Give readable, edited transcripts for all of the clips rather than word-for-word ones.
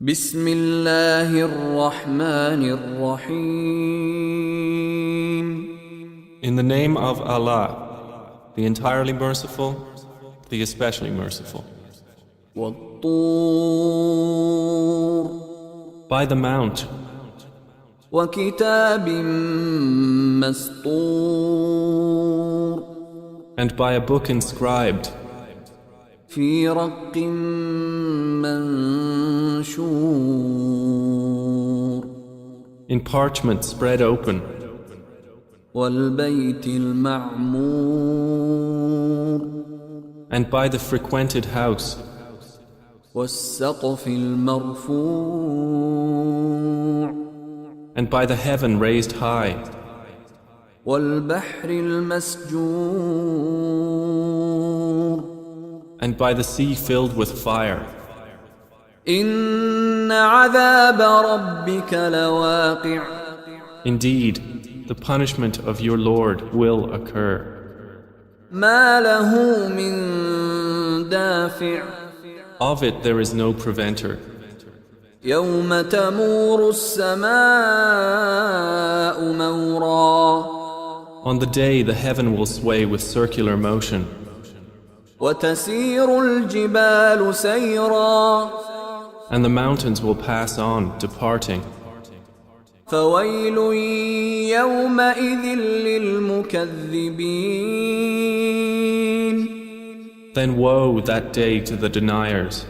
بسم الله الرحمن الرحيم. In the name of Allah, the entirely merciful, the especially merciful. وَالطُّورِ By the mount, وَكِتَابٍ مَّسْطُورٍ and by a book inscribed, في رق منشور in parchment spread open, والبيت المعمور and by the frequented house, والسقف المرفوع and by the heaven raised high, والبحر المسجور and by the sea filled with fire. إن عذاب ربك لواقع Indeed, the punishment of your Lord will occur. ما له من دافع Of it there is no preventer. يوم تمور السماء مورا On the day the heaven will sway with circular motion, وتسير الجبال سيرا and the mountains will pass on, departing. فويل يومئذ للمكذبين Then woe that day to the deniers,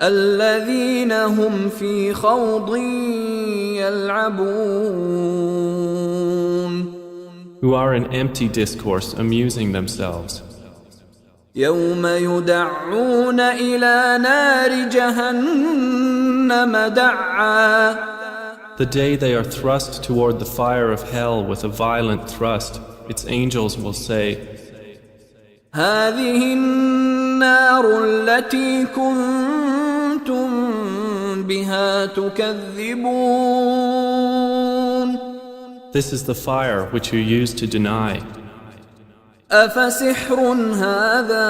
الذين هم في خوض يلعبون who are in empty discourse amusing themselves. يوم يدعون إلى نار جهنم دعا The day they are thrust toward the fire of hell with a violent thrust, its angels will say, هذه النار التي كنتم بها تكذبون This is the fire which you used to deny. أفسحر هذا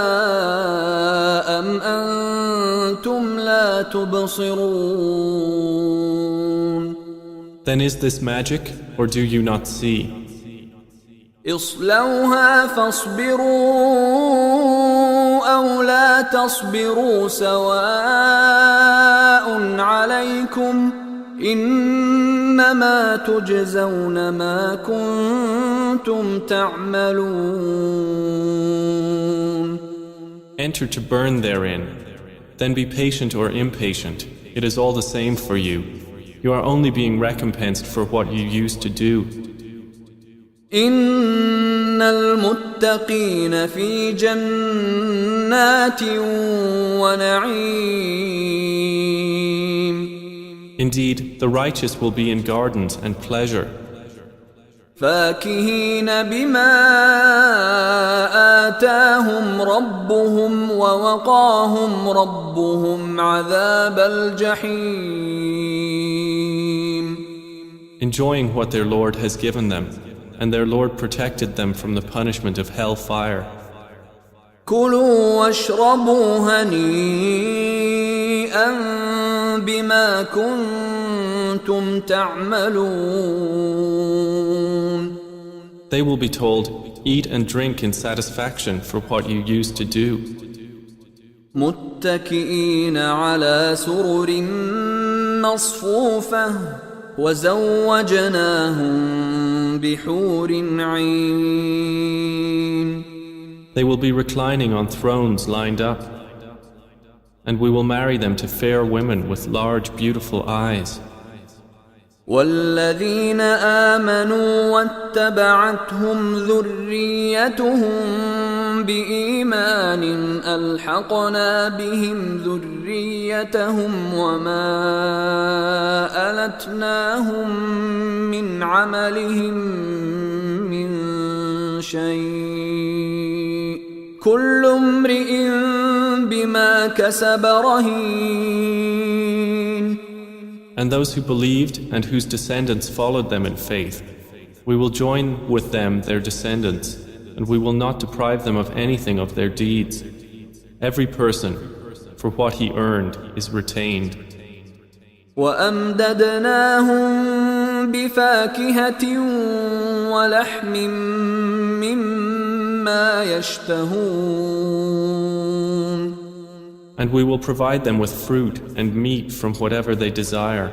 أم أنتم لا تبصرون Then is this magic, or do you not see? اصلوها فاصبروا أو لا تصبروا سواء عليكم إنما تجزون ما كنتم تعملون. Enter to burn therein, then be patient or impatient. It is all the same for you. You are only being recompensed for what you used to do. إن المتقين في جنات ونعيم Indeed, the righteous will be in gardens and pleasure, فاكهين بما آتاهم ربهم ووقاهم ربهم عذاب الجحيم. enjoying what their Lord has given them, and their Lord protected them from the punishment of hell fire. كلوا واشربوا هنيئا بما كنتم تعملون. They will be told, eat and drink in satisfaction for what you used to do. متكئين على سرر مصفوفة وزوجناهم بحور عين. They will be reclining on thrones lined up, and we will marry them to fair women with large, beautiful eyes. والذين آمنوا واتبعتهم ذريتهم بإيمان ألحقنا بهم ذريتهم وما ألتناهم من عملهم من شيء كل امرئ بما كسب رهين. And those who believed and whose descendants followed them in faith, we will join with them their descendants, and we will not deprive them of anything of their deeds. Every person, for what he earned, is retained. وأمددناهم بفاكهة ولحم مما يشتهون. And we will provide them with fruit and meat from whatever they desire.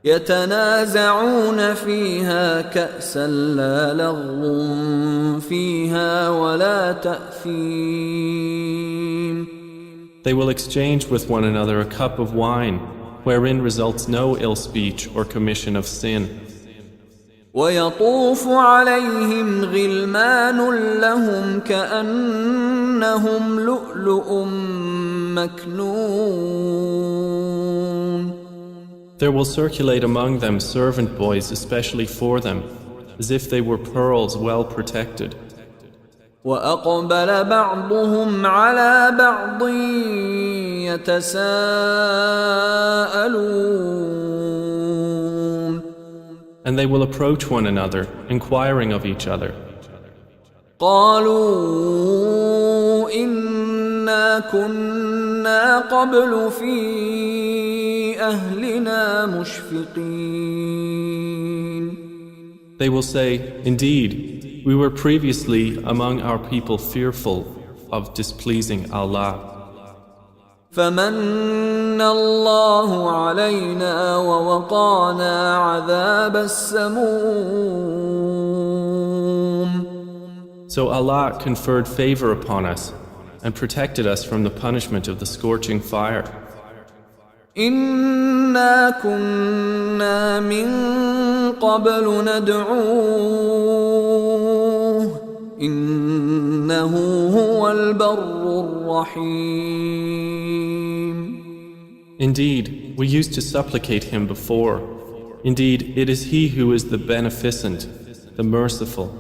يتنازعون فيها كأسا لا لغو فيها ولا تأثيم. They will exchange with one another a cup of wine, wherein results no ill speech or commission of sin. ويطوف عليهم غلمان لهم كأنهم لؤلؤ مكنون. There will circulate among them servant boys especially for them, as if they were pearls well protected. وأقبل بعضهم على بعض يتساءلون. And they will approach one another, inquiring of each other. قالوا إنا كنا قبل في أهلنا مشفقين. They will say, Indeed, we were previously among our people fearful of displeasing Allah. فمن الله علينا ووقانا عذاب السموم. So Allah conferred favor upon us and protected us from the punishment of the scorching fire. إنا كنا من قبل ندعوه إنه هو البر الرحيم. Indeed, we used to supplicate him before. Indeed, it is he who is the beneficent, the merciful.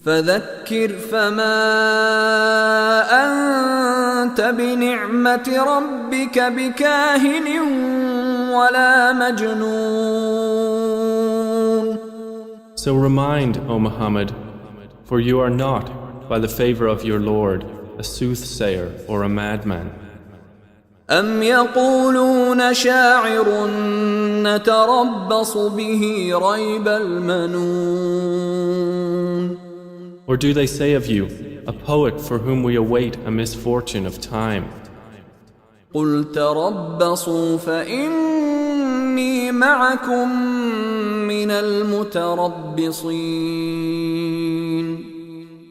فذكر فما أنت بنعمة ربك بكاهن ولا مجنون. So remind, O Muhammad, for you are not, by the favor of your Lord, a soothsayer or a madman. أم يقولون شاعر نتربص به ريب المنون. Or do they say of you, a poet for whom we await a misfortune of time? قل تربصوا فإني معكم من المتربصين.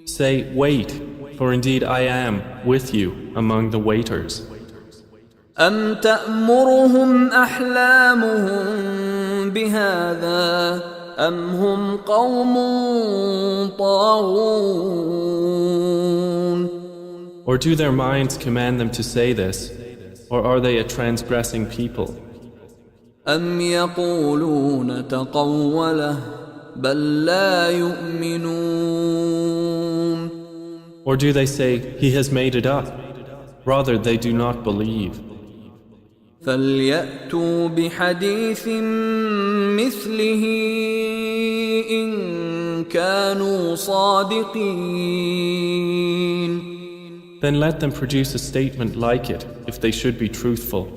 Say, wait, for indeed I am with you among the waiters. أم تأمرهم أحلامهم بهذا أم هم قوم طاغون. Or do their minds command them to say this, or are they a transgressing people? أم يقولون تقوله بل لا يؤمنون. Or do they say, he has made it up? Rather, they do not believe. فليأتوا بحديث مثله إن كانوا صادقين. Then let them produce a statement like it, if they should be truthful.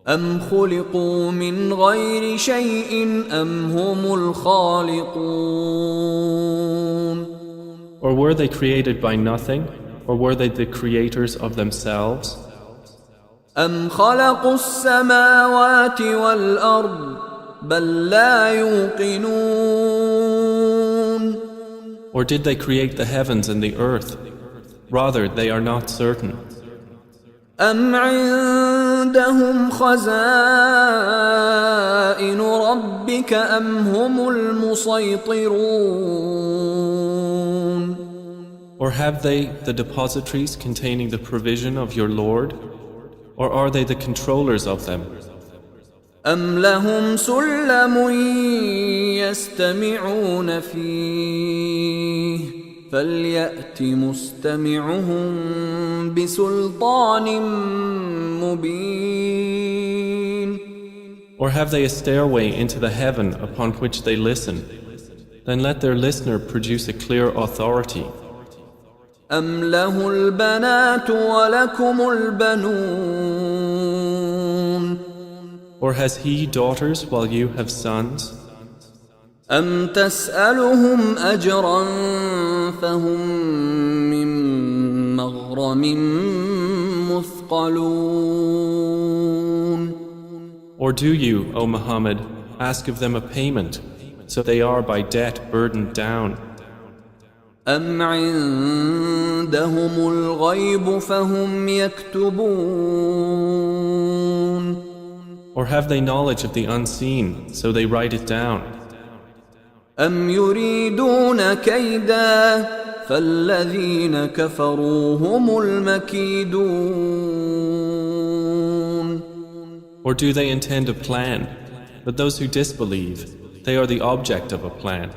أم خلقوا من غير شيء أم هم الخالقون. Or were they created by nothing, or were they the creators of themselves? أم خلقوا السماوات والأرض بل لا يوقنون. Or did they create the heavens and the earth? Rather, they are not certain. أم عندهم خزائن ربك أم هم المسيطرون. Or have they the depositories containing the provision of your Lord? Or are they the controllers of them? أم لهم سلم يستمعون فيه فليأت مستمعهم بسلطان مبين. Or have they a stairway into the heaven upon which they listen? Then let their listener produce a clear authority. أم له البنات ولكم البنون Or has he daughters while you have sons? أم تسألهم أجرا فهم من مغرم مثقلون. Or do you, O Muhammad, ask of them a payment, so they are by debt burdened down? أم عندهم الغيب فهم يكتبون. Or have they knowledge of the unseen, so they write it down? أم يريدون كيدا فالذين كفروا هم المكيدون. Or do they intend a plan? But those who disbelieve, they are the object of a plan.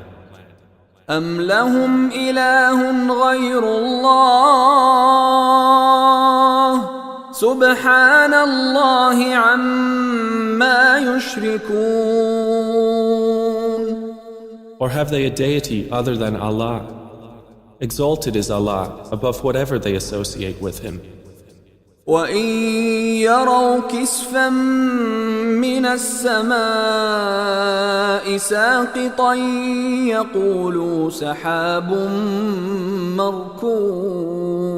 أم لهم إله غير الله سبحان الله عما يشركون. Or have they a deity other than Allah? Exalted is Allah above whatever they associate with Him. وإن يروا كسفا من السماء ساقطا يقولوا سحاب مركوم.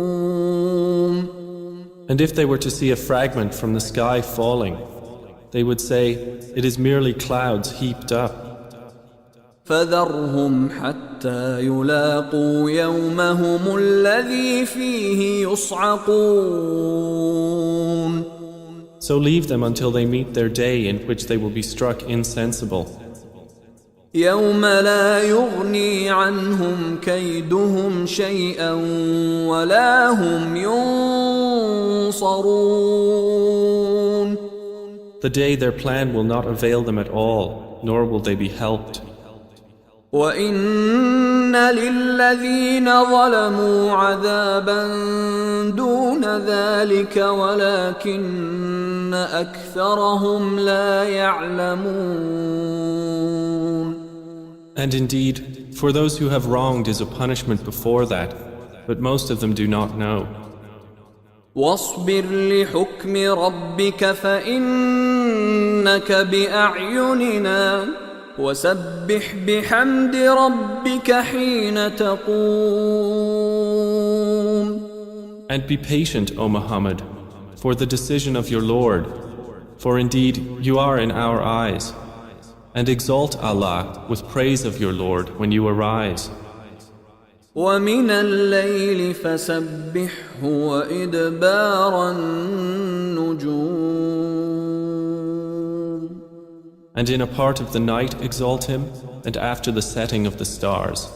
And if they were to see a fragment from the sky falling, they would say, it is merely clouds heaped up. فذرهم حتى يلاقوا يومهم الذي فيه يصعقون. So leave them until they meet their day in which they will be struck insensible. يوم لا يغني عنهم كيدهم شيئا ولا هم ينصرون. The day their plan will not avail them at all, nor will they be helped. وَإِنَّ لِلَّذِينَ ظَلَمُوا عَذَابًا دُونَ ذَلِكَ وَلَكِنَّ أَكْثَرَهُمْ لَا يَعْلَمُونَ. And indeed, for those who have wronged is a punishment before that, but most of them do not know. وَاصْبِرْ لِحُكْمِ رَبِّكَ فَإِنَّكَ بِأَعْيُنِنَا وَسَبِّحْ بِحَمْدِ رَبِّكَ حِينَ تَقُومُ. And be patient, O Muhammad, for the decision of your Lord, for indeed you are in our eyes. And exalt Allah with praise of your Lord when you arise. وَمِنَ اللَّيْلِ فَسَبِّحْهُ وَإِدْبَارَ النُّجُومِ. And in a part of the night exalt him, and after the setting of the stars.